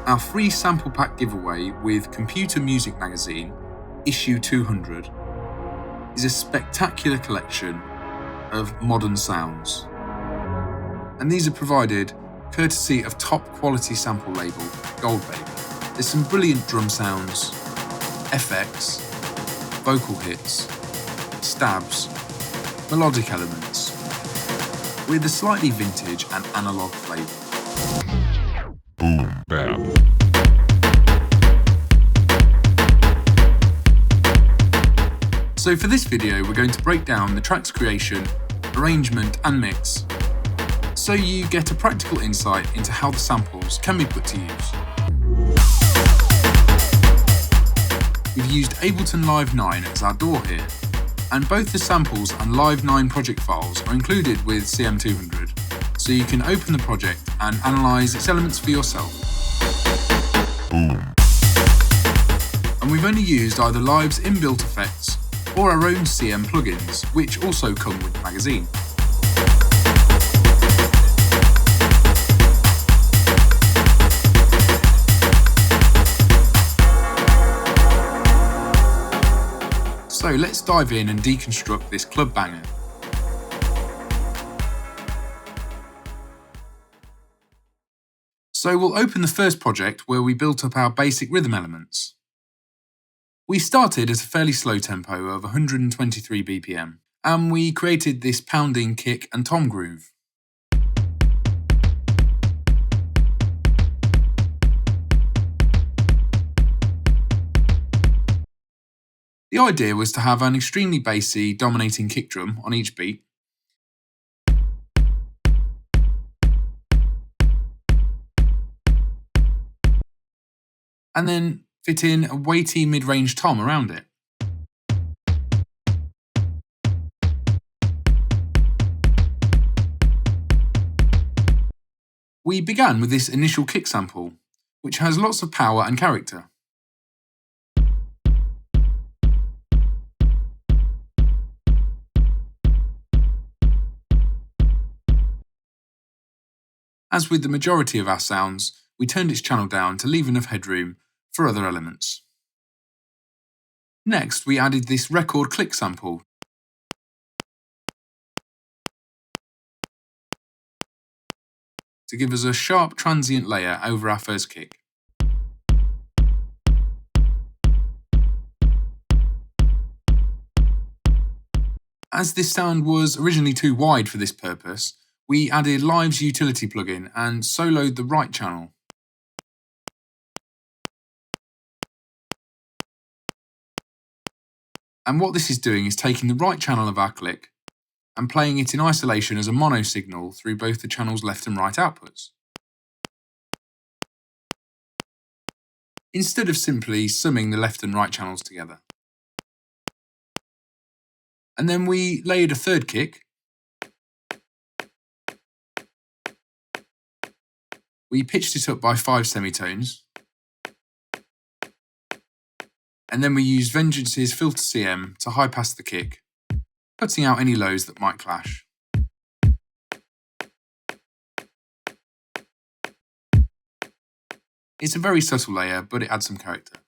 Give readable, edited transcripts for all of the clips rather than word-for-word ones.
Our free sample pack giveaway with Computer Music Magazine, issue 200, is a spectacular collection of modern sounds. And these are provided courtesy of top quality sample label, Goldbaby. There's some brilliant drum sounds, FX, vocal hits, stabs, melodic elements, with a slightly vintage and analogue flavour. Boom, bap. So for this video, we're going to break down the track's creation, arrangement and mix, so you get a practical insight into how the samples can be put to use. We've used Ableton Live 9 as our DAW here, and both the samples and Live 9 project files are included with CM200, so you can open the project and analyse its elements for yourself. Boom. And we've only used either Live's inbuilt effects or our own CM plugins, which also come with the magazine. So let's dive in and deconstruct this club banger. So we'll open the first project where we built up our basic rhythm elements. We started at a fairly slow tempo of 123 BPM, and we created this pounding kick and tom groove. The idea was to have an extremely bassy, dominating kick drum on each beat, and then fit in a weighty mid-range tom around it. We began with this initial kick sample, which has lots of power and character. As with the majority of our sounds, we turned its channel down to leave enough headroom for other elements. Next, we added this record click sample to give us a sharp transient layer over our first kick. As this sound was originally too wide for this purpose, we added Live's utility plugin and soloed the right channel. And what this is doing is taking the right channel of our click and playing it in isolation as a mono signal through both the channel's left and right outputs, instead of simply summing the left and right channels together. And then we layered a third kick. We pitched it up by 5 semitones, and then we used Vengeance's Filter CM to high pass the kick, cutting out any lows that might clash. It's a very subtle layer, but it adds some character.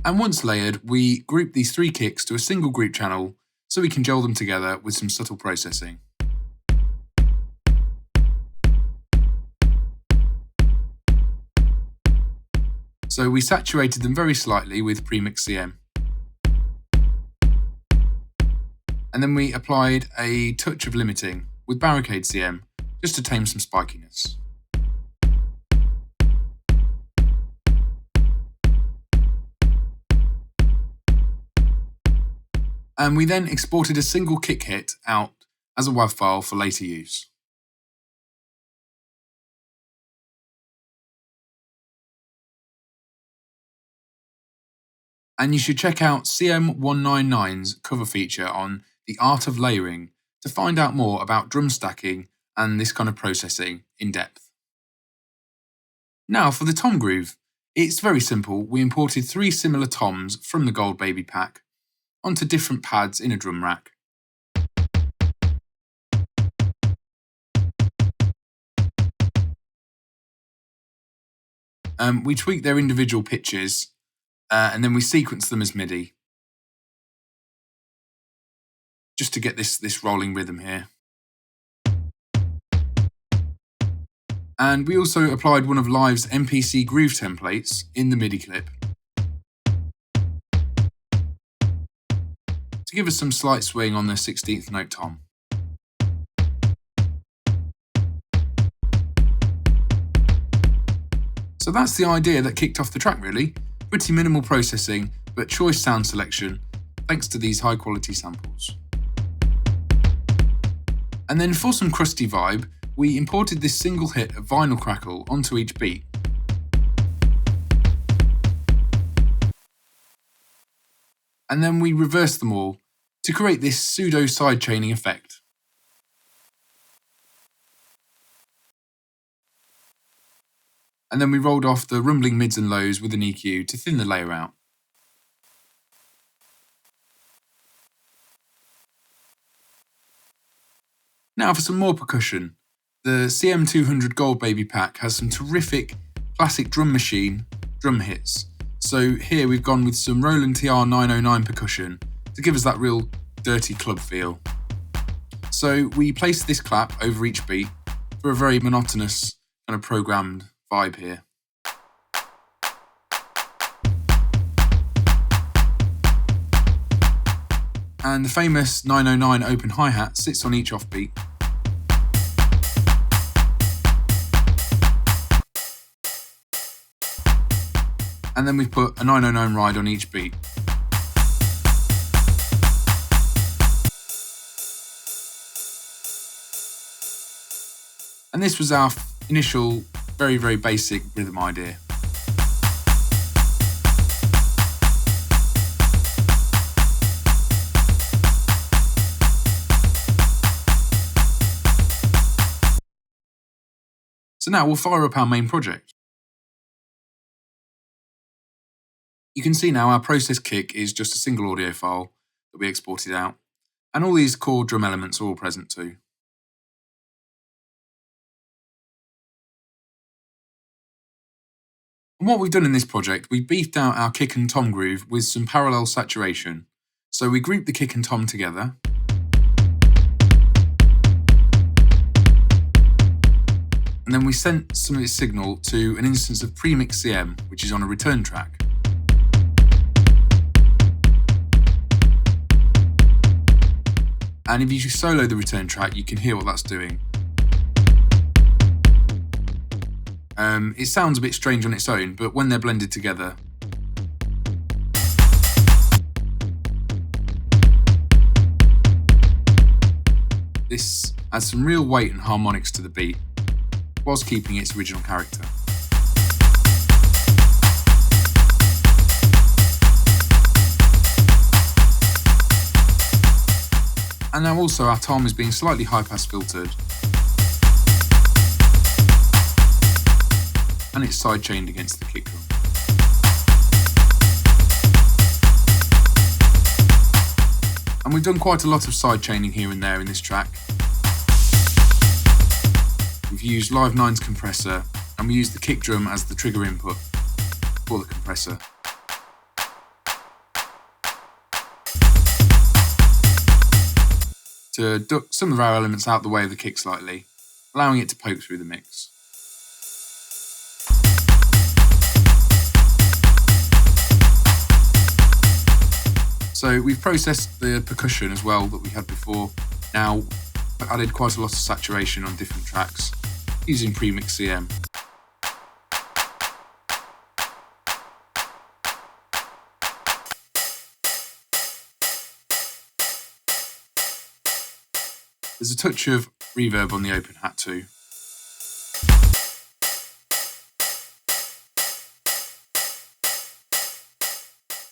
And once layered, we group these 3 kicks to a single group channel so we can gel them together with some subtle processing. So we saturated them very slightly with premix CM. And then we applied a touch of limiting with barricade CM just to tame some spikiness. And we then exported a single kick hit out as a WAV file for later use. And you should check out CM199's cover feature on the art of layering to find out more about drum stacking and this kind of processing in depth. Now for the tom groove. It's very simple. We imported 3 similar toms from the Goldbaby pack onto different pads in a drum rack. We tweak their individual pitches and then we sequence them as MIDI just to get this rolling rhythm here. And we also applied one of Live's MPC groove templates in the MIDI clip to give us some slight swing on the 16th note tom. So that's the idea that kicked off the track really. Pretty minimal processing, but choice sound selection, thanks to these high quality samples. And then for some crusty vibe, we imported this single hit of vinyl crackle onto each beat. And then we reversed them all to create this pseudo sidechaining effect. And then we rolled off the rumbling mids and lows with an EQ to thin the layer out. Now for some more percussion. The CM200 Goldbaby pack has some terrific classic drum machine drum hits. So here we've gone with some Roland TR-909 percussion to give us that real dirty club feel. So we placed this clap over each beat for a very monotonous kind of programmed vibe here. And the famous 909 open hi-hat sits on each offbeat. And then we've put a 909 ride on each beat. And this was our initial, very, very basic rhythm idea. So now we'll fire up our main project. You can see now our process kick is just a single audio file that we exported out, and all these core drum elements are all present too. And what we've done in this project, we beefed out our kick and tom groove with some parallel saturation. So we grouped the kick and tom together. And then we sent some of its signal to an instance of Premix CM, which is on a return track. And if you solo the return track, you can hear what that's doing. It sounds a bit strange on its own, but when they're blended together, this adds some real weight and harmonics to the beat, whilst keeping its original character. And now also our tom is being slightly high-pass filtered, and it's side-chained against the kick drum. And we've done quite a lot of side-chaining here and there in this track. We've used Live 9's compressor, and we used the kick drum as the trigger input for the compressor. To duck some of our elements out the way of the kick slightly, allowing it to poke through the mix. So we've processed the percussion as well that we had before. Now I've added quite a lot of saturation on different tracks using Premix CM. There's a touch of reverb on the open hat too.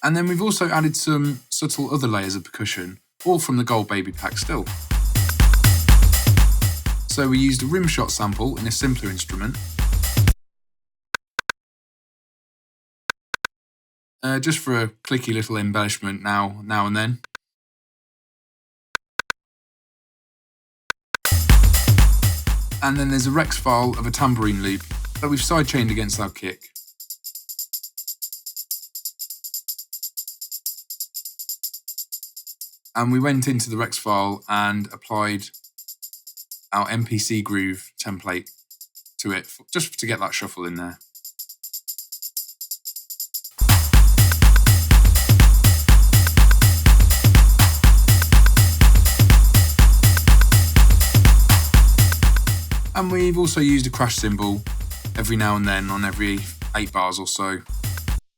And then we've also added some subtle other layers of percussion, all from the Goldbaby pack still. So we used a rimshot sample in a simpler instrument, just for a clicky little embellishment now and then. And then there's a Rex file of a tambourine loop that we've sidechained against our kick And we went into the Rex file and applied our MPC groove template to it, just to get that shuffle in there. And we've also used a crash cymbal every now and then on every 8 bars or so.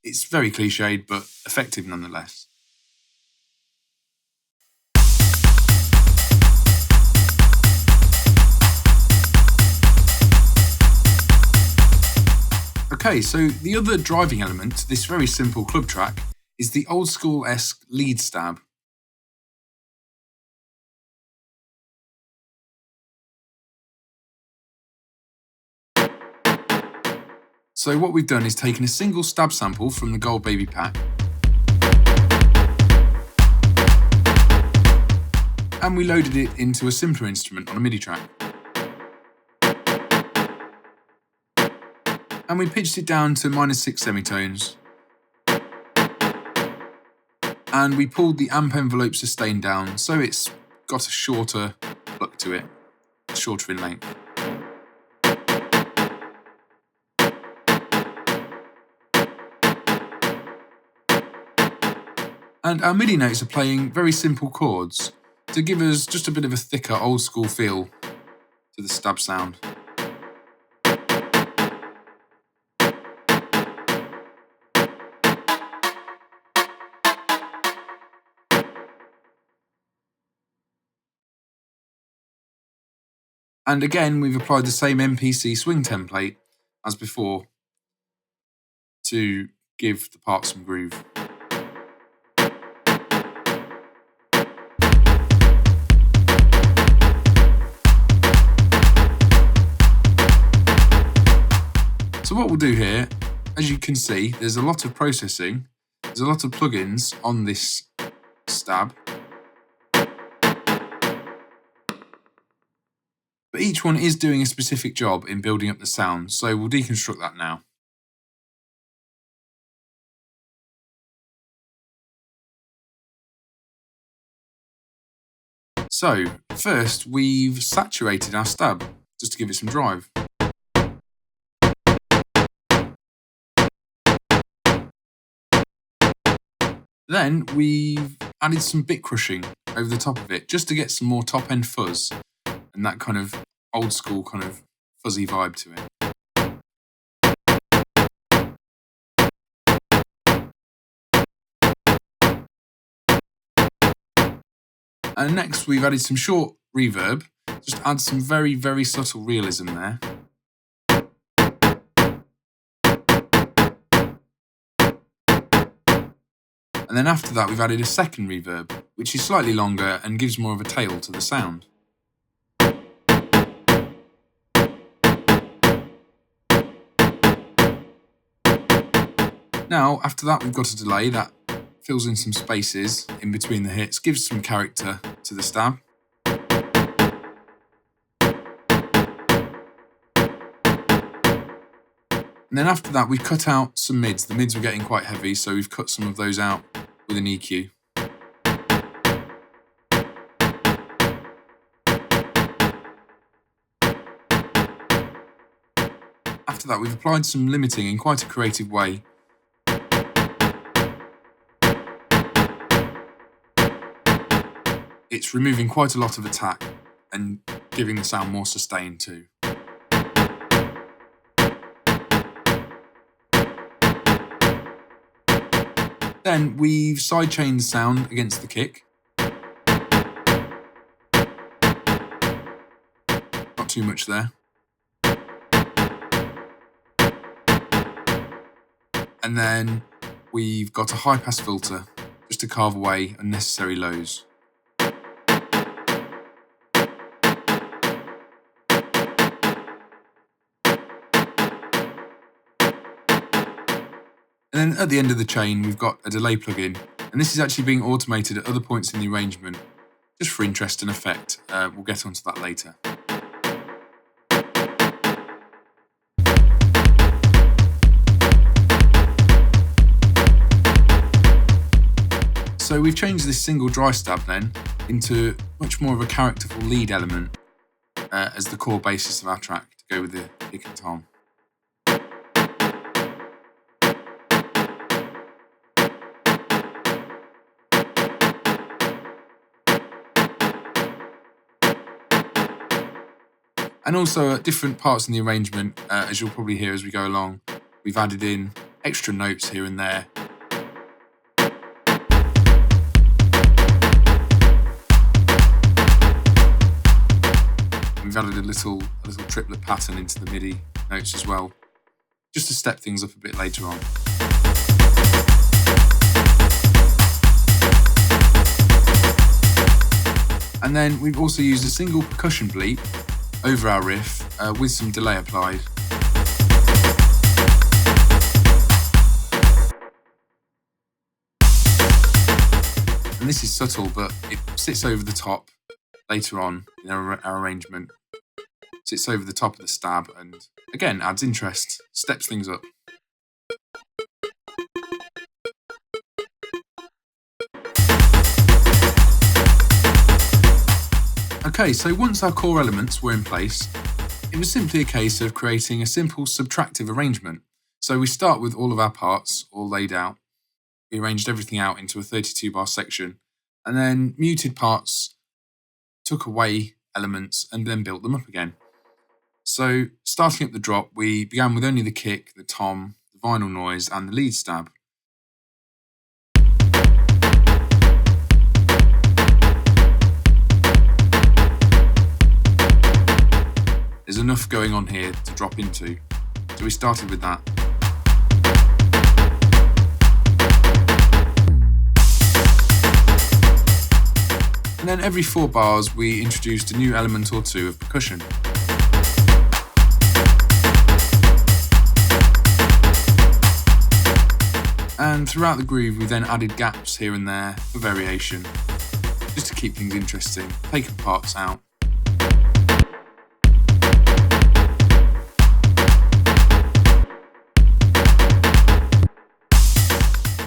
It's very cliched, but effective nonetheless. Okay, so the other driving element to this very simple club track is the old school-esque lead stab. So what we've done is taken a single stab sample from the Goldbaby pack and we loaded it into a simpler instrument on a MIDI track. And we pitched it down to -6 semitones. And we pulled the amp envelope sustain down so it's got a shorter look to it, shorter in length. And our MIDI notes are playing very simple chords to give us just a bit of a thicker old school feel to the stab sound. And again, we've applied the same MPC swing template as before to give the part some groove. So what we'll do here, as you can see, there's a lot of processing, there's a lot of plugins on this stab. But each one is doing a specific job in building up the sound, so we'll deconstruct that now. So, first we've saturated our stab, just to give it some drive. Then we've added some bit crushing over the top of it, just to get some more top end fuzz and that kind of old school kind of fuzzy vibe to it. And next we've added some short reverb, just add some very, very subtle realism there. And then after that we've added a second reverb, which is slightly longer and gives more of a tail to the sound. Now, after that we've got a delay that fills in some spaces in between the hits, gives some character to the stab. And then after that we've cut out some mids. The mids were getting quite heavy, so we've cut some of those out with an EQ. After that we've applied some limiting in quite a creative way. It's removing quite a lot of attack and giving the sound more sustain too. Then we've sidechained the sound against the kick. Not too much there. And then we've got a high pass filter just to carve away unnecessary lows. And then at the end of the chain, we've got a delay plugin, and this is actually being automated at other points in the arrangement, just for interest and effect. We'll get onto that later. So we've changed this single dry stab then into much more of a characterful lead element as the core basis of our track to go with the kick and tom. And also at different parts in the arrangement, as you'll probably hear as we go along, we've added in extra notes here and there. We've added a little triplet pattern into the MIDI notes as well, just to step things up a bit later on. And then we've also used a single percussion bleep over our riff with some delay applied. And this is subtle, but it sits over the top later on in our arrangement. Sits over the top of the stab and again adds interest, steps things up. Okay, so once our core elements were in place, it was simply a case of creating a simple subtractive arrangement. So we start with all of our parts all laid out. We arranged everything out into a 32 bar section and then muted parts, took away elements and then built them up again. So starting up the drop, we began with only the kick, the tom, the vinyl noise and the lead stab. There's enough going on here to drop into, so we started with that. And then every 4 bars we introduced a new element or two of percussion. And throughout the groove we then added gaps here and there for variation, just to keep things interesting, taking parts out.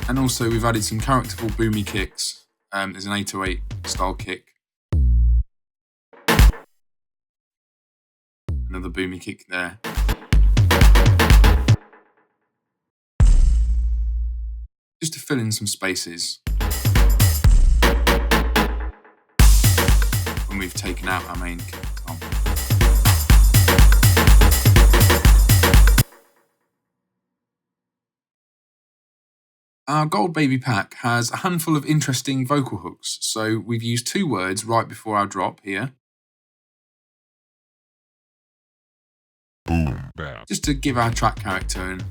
And also we've added some characterful boomy kicks. There's an 808 style kick. Another boomy kick there. Just to fill in some spaces. When we've taken out our main kick tom. Our Goldbaby pack has a handful of interesting vocal hooks, so we've used 2 words right before our drop here. Boom, bap. Just to give our track character and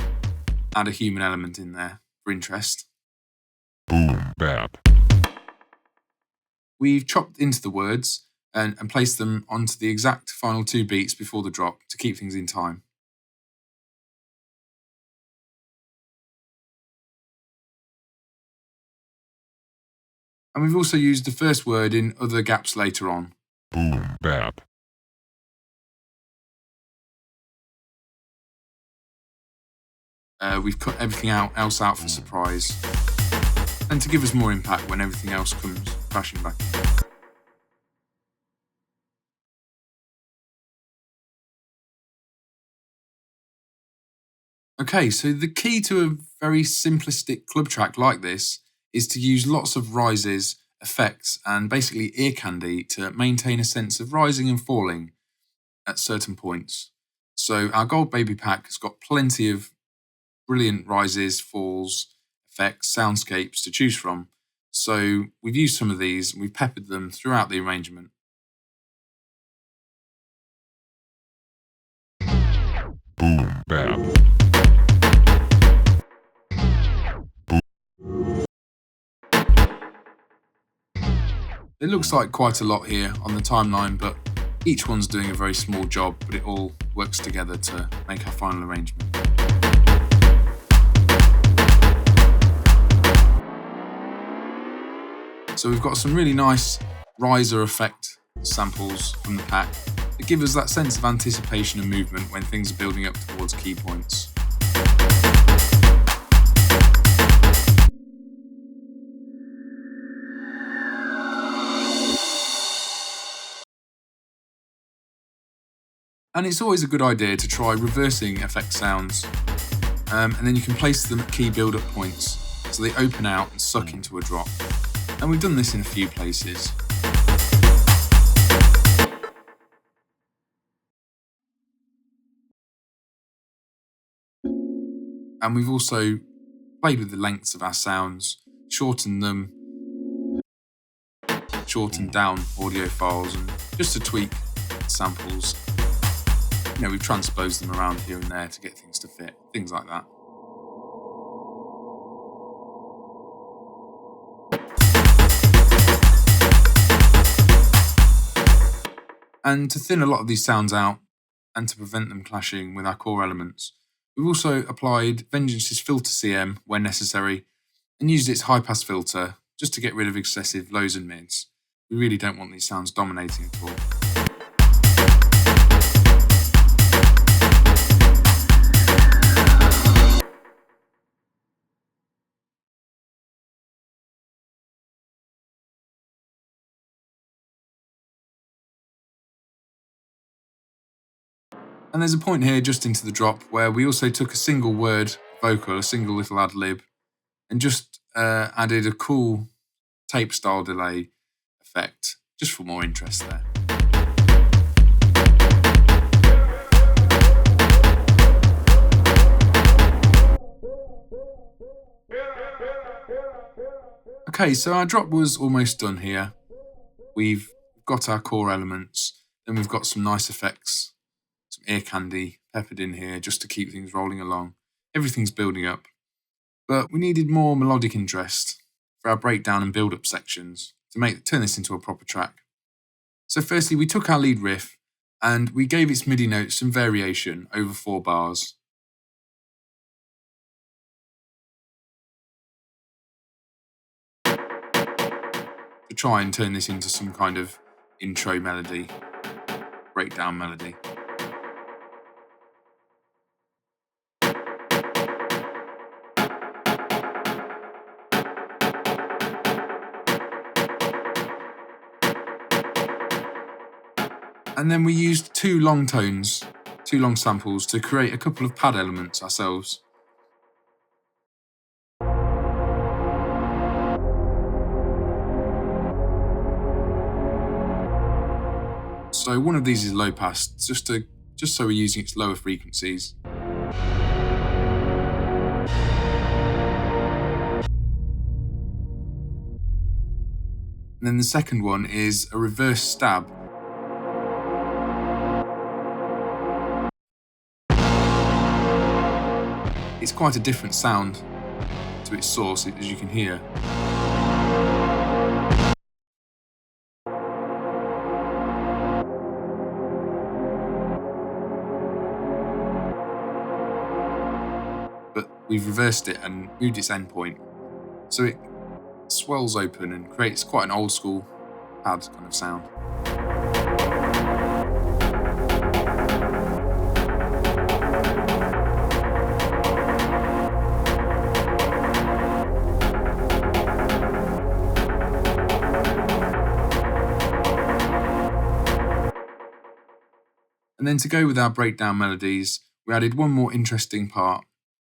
add a human element in there for interest. Boom, bap. We've chopped into the words and placed them onto the exact final 2 beats before the drop to keep things in time. And we've also used the first word in other gaps later on. Boom, bap. We've cut everything else out for surprise and to give us more impact when everything else comes crashing back in. Okay, so the key to a very simplistic club track like this is to use lots of rises, effects, and basically ear candy to maintain a sense of rising and falling at certain points. So our Goldbaby pack has got plenty of brilliant rises, falls, effects, soundscapes to choose from. So we've used some of these and we've peppered them throughout the arrangement. Boom, bap. It looks like quite a lot here on the timeline, but each one's doing a very small job, but it all works together to make our final arrangement. So we've got some really nice riser effect samples from the pack that give us that sense of anticipation and movement when things are building up towards key points. And it's always a good idea to try reversing effect sounds, and then you can place them at key build-up points so they open out and suck into a drop. And we've done this in a few places. And we've also played with the lengths of our sounds, shortened them, shortened down audio files, and just to tweak samples. We've transposed them around here and there to get things to fit, things like that. And to thin a lot of these sounds out and to prevent them clashing with our core elements, we've also applied Vengeance's filter CM where necessary and used its high pass filter just to get rid of excessive lows and mids. We really don't want these sounds dominating at all. And there's a point here just into the drop where we also took a single word vocal, a single little ad lib, and just added a cool tape style delay effect, just for more interest there. Okay, so our drop was almost done here. We've got our core elements, then we've got some nice effects, some ear candy peppered in here just to keep things rolling along. Everything's building up. But we needed more melodic interest for our breakdown and build-up sections to turn this into a proper track. So firstly, we took our lead riff and we gave its MIDI notes some variation over 4 bars. To try and turn this into some kind of intro melody, breakdown melody. And then we used 2 long tones, 2 long samples to create a couple of pad elements ourselves. So one of these is low pass, just so we're using its lower frequencies. And then the second one is a reverse stab. It's quite a different sound to its source, as you can hear. But we've reversed it and moved its endpoint, so it swells open and creates quite an old school pad kind of sound. And then to go with our breakdown melodies, we added one more interesting part,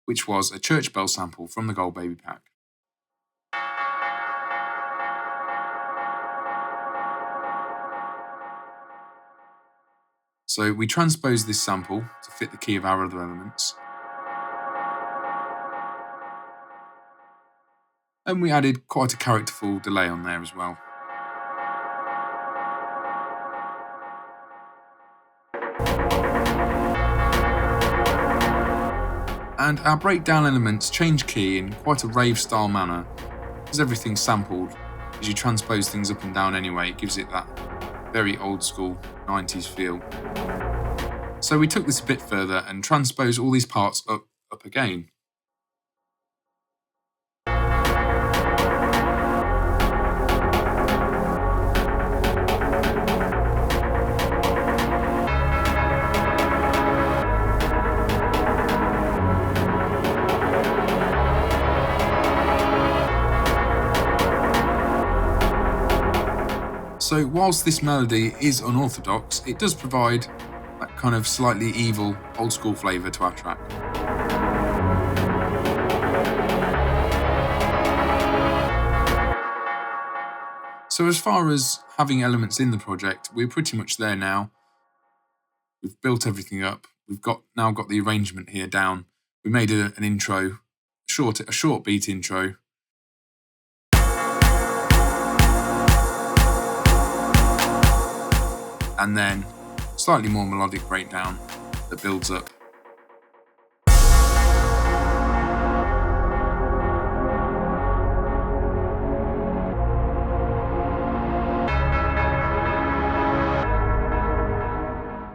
which was a church bell sample from the Goldbaby pack. So we transposed this sample to fit the key of our other elements. And we added quite a characterful delay on there as well. And our breakdown elements change key in quite a rave style manner, because everything's sampled. As you transpose things up and down anyway, it gives it that very old school 90s feel. So we took this a bit further and transposed all these parts up again. So whilst this melody is unorthodox, it does provide kind of slightly evil, old school flavour to our track. So as far as having elements in the project, we're pretty much there now. We've built everything up. We've now got the arrangement here down. We made an intro, a short beat intro. And then slightly more melodic breakdown that builds up.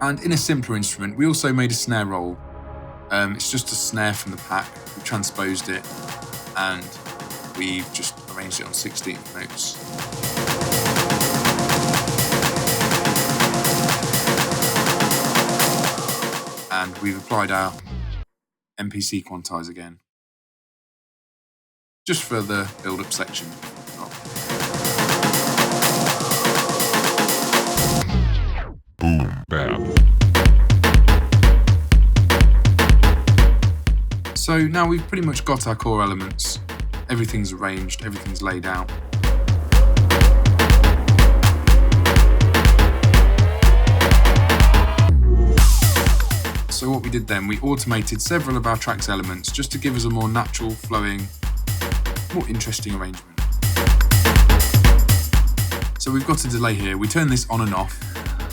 And in a simpler instrument, we also made a snare roll. It's just a snare from the pack. We've transposed it and we've just arranged it on 16th notes. And we've applied our MPC quantize again, just for the build-up section. Boom bap. So now we've pretty much got our core elements. Everything's arranged, everything's laid out. So what we did then, we automated several of our track's elements just to give us a more natural, flowing, more interesting arrangement. So we've got a delay here. We turn this on and off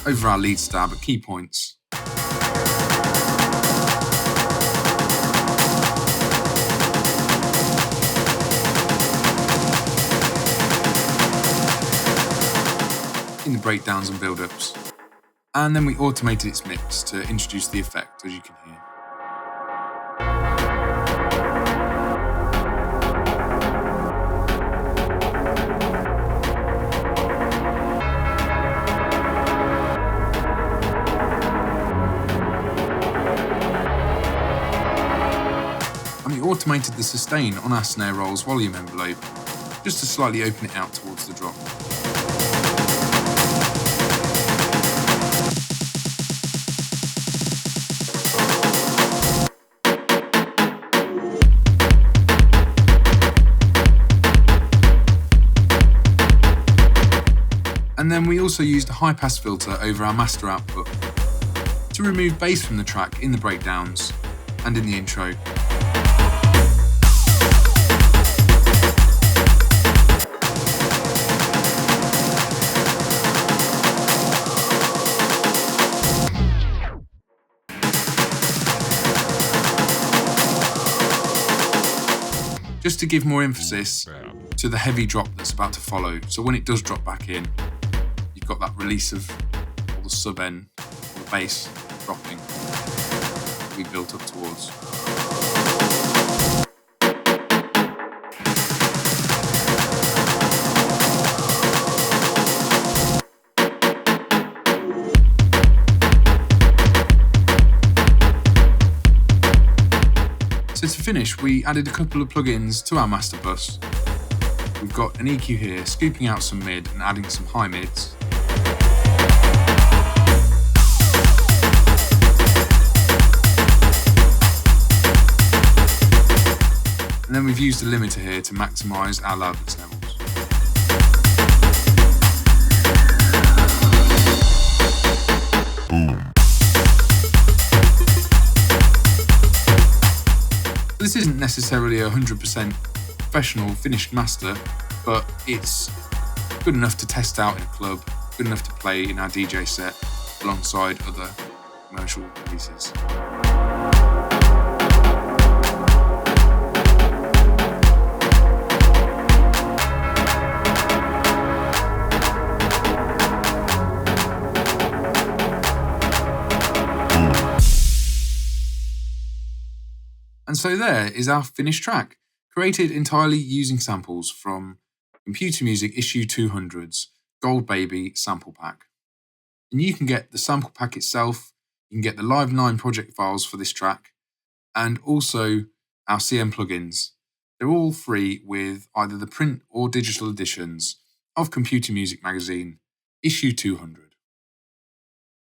over our lead stab at key points. In the breakdowns and build-ups. And then we automated its mix to introduce the effect, as you can hear. And we automated the sustain on our snare roll's volume envelope, just to slightly open it out towards the drop. And then we also used a high-pass filter over our master output to remove bass from the track in the breakdowns and in the intro. Just to give more emphasis to the heavy drop that's about to follow. So when it does drop back in, you've got that release of all the sub end, all the bass dropping that we built up towards. So to finish, we added a couple of plugins to our master bus. We've got an EQ here, scooping out some mid and adding some high mids. And then we've used a limiter here to maximise our loudness levels. Boom. This isn't necessarily a 100% professional finished master, but it's good enough to test out in a club, good enough to play in our DJ set alongside other commercial releases. And so there is our finished track, created entirely using samples from Computer Music Issue 200's Goldbaby sample pack. And you can get the sample pack itself, you can get the Live 9 project files for this track, and also our CM plugins. They're all free with either the print or digital editions of Computer Music Magazine, Issue 200.